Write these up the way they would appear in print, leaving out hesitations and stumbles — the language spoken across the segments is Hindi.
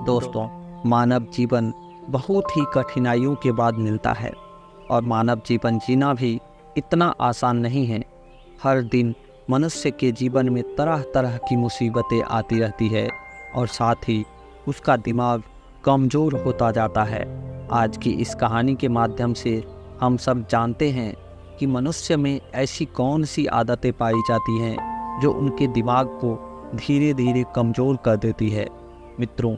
दोस्तों, मानव जीवन बहुत ही कठिनाइयों के बाद मिलता है और मानव जीवन जीना भी इतना आसान नहीं है। हर दिन मनुष्य के जीवन में तरह तरह की मुसीबतें आती रहती है और साथ ही उसका दिमाग कमज़ोर होता जाता है। आज की इस कहानी के माध्यम से हम सब जानते हैं कि मनुष्य में ऐसी कौन सी आदतें पाई जाती हैं जो उनके दिमाग को धीरे धीरे कमज़ोर कर देती है। मित्रों,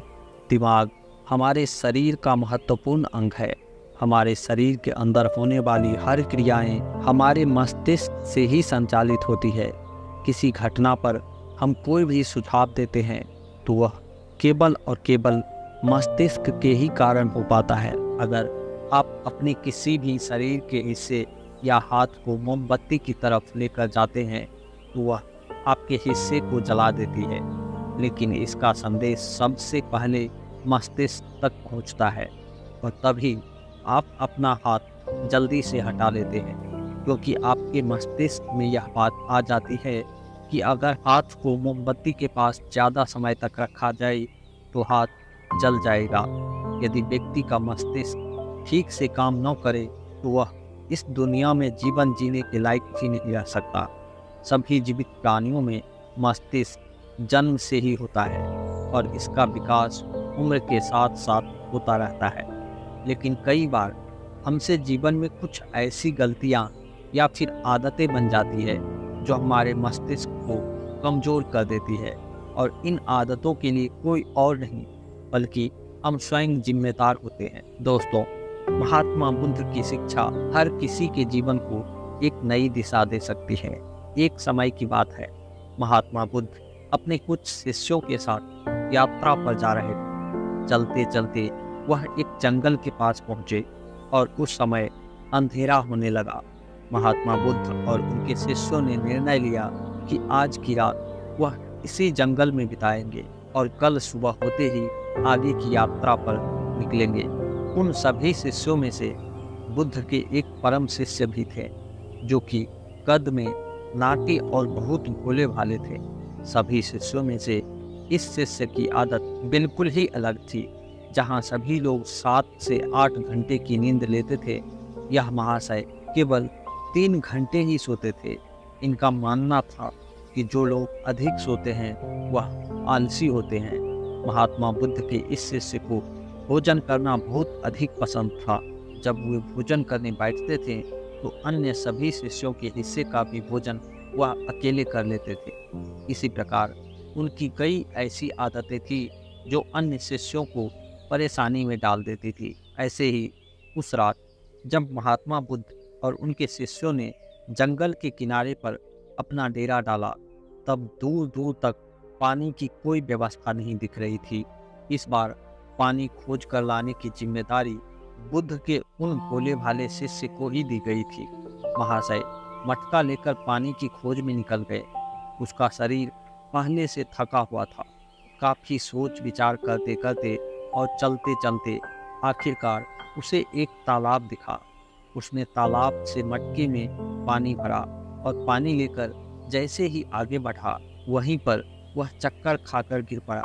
दिमाग हमारे शरीर का महत्वपूर्ण अंग है। हमारे शरीर के अंदर होने वाली हर क्रियाएं हमारे मस्तिष्क से ही संचालित होती है। किसी घटना पर हम कोई भी सुझाव देते हैं तो वह केवल और केवल मस्तिष्क के ही कारण हो पाता है। अगर आप अपने किसी भी शरीर के हिस्से या हाथ को मोमबत्ती की तरफ लेकर जाते हैं तो वह आपके हिस्से को जला देती है, लेकिन इसका संदेश सबसे पहले मस्तिष्क तक पहुंचता है और तभी आप अपना हाथ जल्दी से हटा लेते हैं, क्योंकि आपके मस्तिष्क में यह बात आ जाती है कि अगर हाथ को मोमबत्ती के पास ज़्यादा समय तक रखा जाए तो हाथ जल जाएगा। यदि व्यक्ति का मस्तिष्क ठीक से काम न करे तो वह इस दुनिया में जीवन जीने के लायक ही नहीं रह सकता। सभी जीवित प्राणियों में मस्तिष्क जन्म से ही होता है और इसका विकास उम्र के साथ साथ होता रहता है, लेकिन कई बार हमसे जीवन में कुछ ऐसी गलतियां या फिर आदतें बन जाती है जो हमारे मस्तिष्क को कमज़ोर कर देती है और इन आदतों के लिए कोई और नहीं बल्कि हम स्वयं जिम्मेदार होते हैं। दोस्तों, महात्मा बुद्ध की शिक्षा हर किसी के जीवन को एक नई दिशा दे सकती है। एक समय की बात है, महात्मा बुद्ध अपने कुछ शिष्यों के साथ यात्रा पर जा रहे थे। चलते चलते वह एक जंगल के पास पहुंचे और उस समय अंधेरा होने लगा। महात्मा बुद्ध और उनके शिष्यों ने निर्णय लिया कि आज की रात वह इसी जंगल में बिताएंगे और कल सुबह होते ही आगे की यात्रा पर निकलेंगे। उन सभी शिष्यों में से बुद्ध के एक परम शिष्य भी थे जो कि कद में नाटी और बहुत भोले भाले थे। सभी शिष्यों में से इस शिष्य की आदत बिल्कुल ही अलग थी। जहां सभी लोग 7 से 8 घंटे की नींद लेते थे, यह महाशय केवल 3 घंटे ही सोते थे। इनका मानना था कि जो लोग अधिक सोते हैं वह आलसी होते हैं। महात्मा बुद्ध के इस शिष्य को भोजन करना बहुत अधिक पसंद था। जब वे भोजन करने बैठते थे तो अन्य सभी शिष्यों के हिस्से का भी भोजन वह अकेले कर लेते थे। इसी प्रकार उनकी कई ऐसी आदतें थी जो अन्य शिष्यों को परेशानी में डाल देती थी। ऐसे ही उस रात जब महात्मा बुद्ध और उनके शिष्यों ने जंगल के किनारे पर अपना डेरा डाला, तब दूर दूर तक पानी की कोई व्यवस्था नहीं दिख रही थी। इस बार पानी खोज कर लाने की जिम्मेदारी बुद्ध के उन भोले भाले शिष्य को ही दी गई थी। महाशय मटका लेकर पानी की खोज में निकल गए। उसका शरीर पहले से थका हुआ था। काफ़ी सोच विचार करते करते और चलते चलते आखिरकार उसे एक तालाब दिखा। उसने तालाब से मटके में पानी भरा और पानी लेकर जैसे ही आगे बढ़ा, वहीं पर वह चक्कर खाकर गिर पड़ा।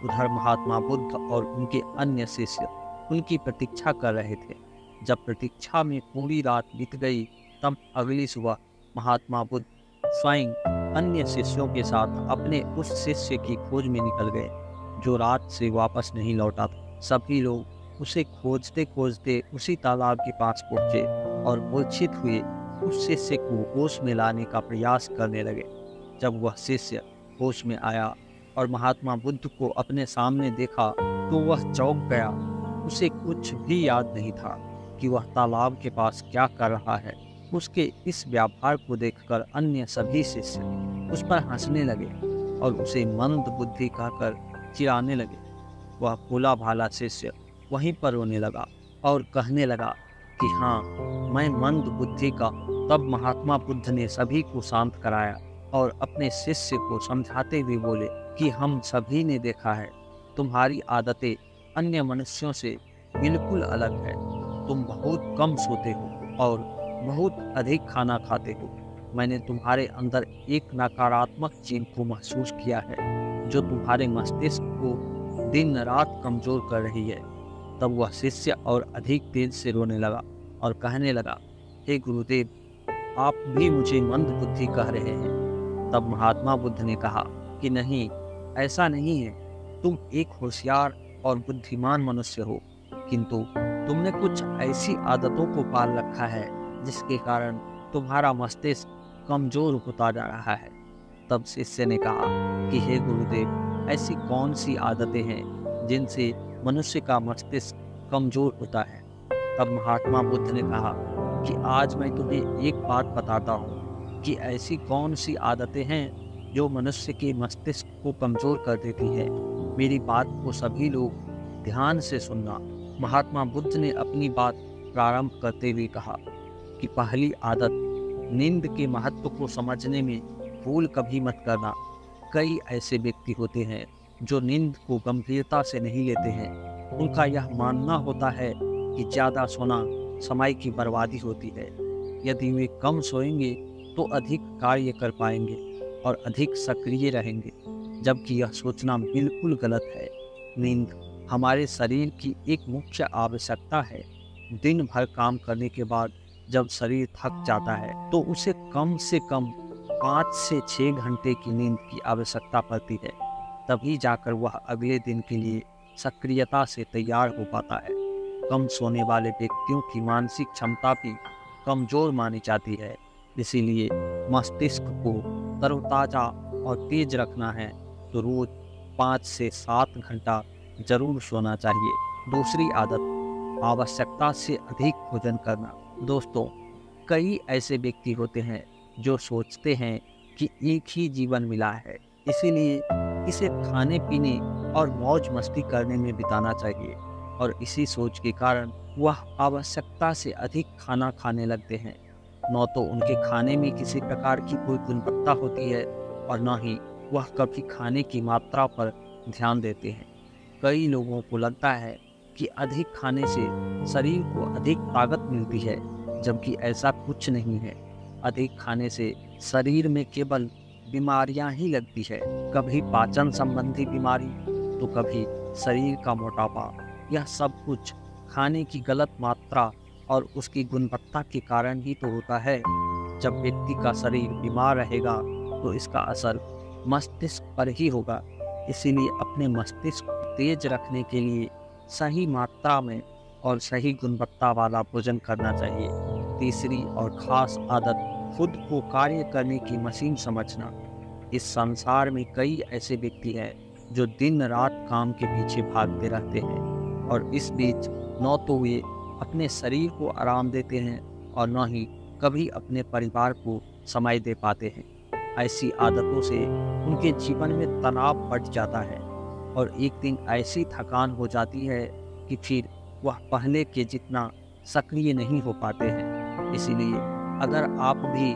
उधर महात्मा बुद्ध और उनके अन्य शिष्य उनकी प्रतीक्षा कर रहे थे। जब प्रतीक्षा में पूरी रात बीत गई, तब अगली सुबह महात्मा बुद्ध स्वयं अन्य शिष्यों के साथ अपने उस शिष्य की खोज में निकल गए जो रात से वापस नहीं लौटा था। सभी लोग उसे खोजते खोजते उसी तालाब के पास पहुंचे और मूर्छित हुए उस शिष्य को होश में लाने का प्रयास करने लगे। जब वह शिष्य होश में आया और महात्मा बुद्ध को अपने सामने देखा तो वह चौंक गया। उसे कुछ भी याद नहीं था कि वह तालाब के पास क्या कर रहा है। उसके इस व्यवहार को देखकर अन्य सभी शिष्य उस पर हंसने लगे और उसे मंद बुद्धि कहकर चिढ़ाने लगे। वह भोला भाला शिष्य वहीं पर रोने लगा और कहने लगा कि हाँ, मैं मंद बुद्धि का। तब महात्मा बुद्ध ने सभी को शांत कराया और अपने शिष्य को समझाते हुए बोले कि हम सभी ने देखा है, तुम्हारी आदतें अन्य मनुष्यों से बिल्कुल अलग है। तुम बहुत कम सोते हो और बहुत अधिक खाना खाते हो। मैंने तुम्हारे अंदर एक नकारात्मक चीज को महसूस किया है जो तुम्हारे मस्तिष्क को दिन रात कमजोर कर रही है। तब वह शिष्य और अधिक तेज से रोने लगा और कहने लगा, हे गुरुदेव, आप भी मुझे मंद बुद्धि कह रहे हैं। तब महात्मा बुद्ध ने कहा कि नहीं, ऐसा नहीं है। तुम एक होशियार और बुद्धिमान मनुष्य हो, किंतु तुमने कुछ ऐसी आदतों को पाल रखा है जिसके कारण तुम्हारा मस्तिष्क कमजोर होता जा रहा है। तब शिष्य ने कहा कि हे गुरुदेव, ऐसी कौन सी आदतें हैं जिनसे मनुष्य का मस्तिष्क कमजोर होता है। तब महात्मा बुद्ध ने कहा कि आज मैं तुम्हें एक बात बताता हूँ कि ऐसी कौन सी आदतें हैं जो मनुष्य के मस्तिष्क को कमजोर कर देती है। मेरी बात को सभी लोग ध्यान से सुनना। महात्मा बुद्ध ने अपनी बात प्रारंभ करते हुए कहा कि पहली आदत, नींद के महत्व को समझने में भूल कभी मत करना। कई ऐसे व्यक्ति होते हैं जो नींद को गंभीरता से नहीं लेते हैं। उनका यह मानना होता है कि ज़्यादा सोना समय की बर्बादी होती है। यदि वे कम सोएंगे तो अधिक कार्य कर पाएंगे और अधिक सक्रिय रहेंगे, जबकि यह सोचना बिल्कुल गलत है। नींद हमारे शरीर की एक मुख्य आवश्यकता है। दिन भर काम करने के बाद जब शरीर थक जाता है तो उसे कम से कम 5 से 6 घंटे की नींद की आवश्यकता पड़ती है। तभी जाकर वह अगले दिन के लिए सक्रियता से तैयार हो पाता है। कम सोने वाले व्यक्तियों की मानसिक क्षमता भी कमजोर मानी जाती है। इसीलिए मस्तिष्क को तरोताजा और तेज रखना है तो रोज 5 से 7 घंटा जरूर सोना चाहिए। दूसरी आदत, आवश्यकता से अधिक भोजन करना। दोस्तों, कई ऐसे व्यक्ति होते हैं जो सोचते हैं कि एक ही जीवन मिला है, इसीलिए इसे खाने पीने और मौज मस्ती करने में बिताना चाहिए, और इसी सोच के कारण वह आवश्यकता से अधिक खाना खाने लगते हैं। न तो उनके खाने में किसी प्रकार की कोई गुणवत्ता होती है और न ही वह कभी खाने की मात्रा पर ध्यान देते हैं। कई लोगों को लगता है कि अधिक खाने से शरीर को अधिक ताकत मिलती है, जबकि ऐसा कुछ नहीं है। अधिक खाने से शरीर में केवल बीमारियां ही लगती है, कभी पाचन संबंधी बीमारी तो कभी शरीर का मोटापा। यह सब कुछ खाने की गलत मात्रा और उसकी गुणवत्ता के कारण ही तो होता है। जब व्यक्ति का शरीर बीमार रहेगा तो इसका असर मस्तिष्क पर ही होगा। इसीलिए अपने मस्तिष्क को तेज रखने के लिए सही मात्रा में और सही गुणवत्ता वाला भोजन करना चाहिए। तीसरी और खास आदत, खुद को कार्य करने की मशीन समझना। इस संसार में कई ऐसे व्यक्ति हैं जो दिन रात काम के पीछे भागते रहते हैं, और इस बीच न तो वे अपने शरीर को आराम देते हैं और न ही कभी अपने परिवार को समय दे पाते हैं। ऐसी आदतों से उनके जीवन में तनाव बढ़ जाता है और एक दिन ऐसी थकान हो जाती है कि फिर वह पहले के जितना सक्रिय नहीं हो पाते हैं। इसीलिए अगर आप भी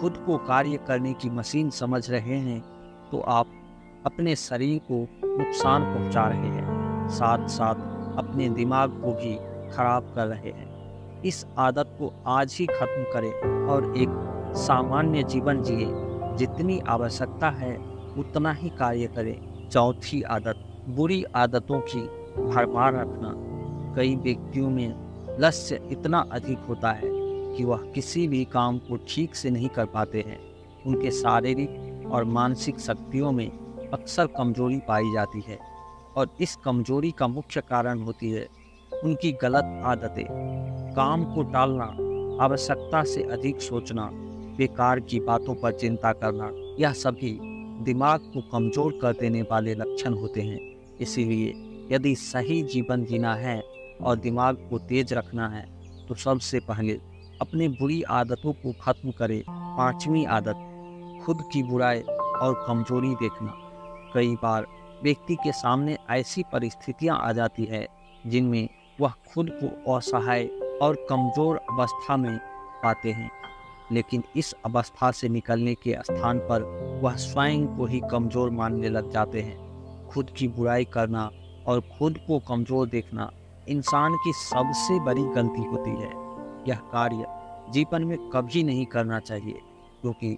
खुद को कार्य करने की मशीन समझ रहे हैं तो आप अपने शरीर को नुकसान पहुंचा रहे हैं, साथ साथ अपने दिमाग को भी खराब कर रहे हैं। इस आदत को आज ही खत्म करें और एक सामान्य जीवन जिए। जितनी आवश्यकता है उतना ही कार्य करें। चौथी आदत, बुरी आदतों की भरमार रखना। कई व्यक्तियों में लक्ष्य इतना अधिक होता है कि वह किसी भी काम को ठीक से नहीं कर पाते हैं। उनके शारीरिक और मानसिक शक्तियों में अक्सर कमजोरी पाई जाती है, और इस कमजोरी का मुख्य कारण होती है उनकी गलत आदतें। काम को टालना, आवश्यकता से अधिक सोचना, बेकार की बातों पर चिंता करना, यह सभी दिमाग को कमजोर कर देने वाले लक्षण होते हैं। इसीलिए यदि सही जीवन जीना है और दिमाग को तेज रखना है तो सबसे पहले अपनी बुरी आदतों को खत्म करें। पांचवी आदत, खुद की बुराई और कमजोरी देखना। कई बार व्यक्ति के सामने ऐसी परिस्थितियां आ जाती है जिनमें वह खुद को असहाय और कमजोर अवस्था में पाते हैं, लेकिन इस अवस्था से निकलने के स्थान पर वह स्वयं को ही कमजोर मानने लग जाते हैं। खुद की बुराई करना और खुद को कमजोर देखना इंसान की सबसे बड़ी गलती होती है। यह कार्य जीवन में कभी नहीं करना चाहिए, क्योंकि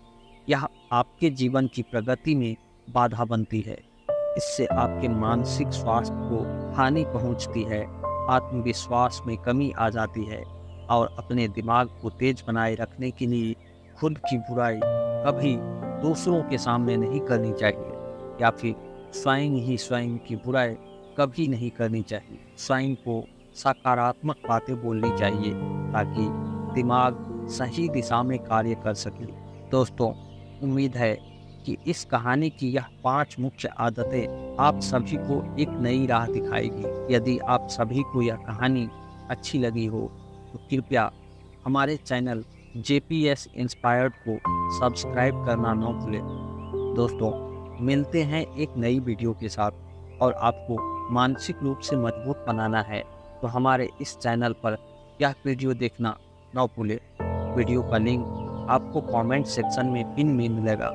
यह आपके जीवन की प्रगति में बाधा बनती है। इससे आपके मानसिक स्वास्थ्य को हानि पहुंचती है, आत्मविश्वास में कमी आ जाती है और अपने दिमाग को तेज बनाए रखने के लिए खुद की बुराई कभी दूसरों के सामने नहीं करनी चाहिए या फिर स्वयं की बुराई कभी नहीं करनी चाहिए। स्वयं को सकारात्मक बातें बोलनी चाहिए ताकि दिमाग सही दिशा में कार्य कर सके। दोस्तों, उम्मीद है कि इस कहानी की यह 5 मुख्य आदतें आप सभी को एक नई राह दिखाएगी। यदि आप सभी को यह कहानी अच्छी लगी हो तो कृपया हमारे चैनल JPS इंस्पायर्ड को सब्सक्राइब करना न भूलें। दोस्तों, मिलते हैं एक नई वीडियो के साथ और आपको मानसिक रूप से मजबूत बनाना है तो हमारे इस चैनल पर यह वीडियो देखना न भूलें। वीडियो का लिंक आपको कमेंट सेक्शन में पिन में मिलेगा।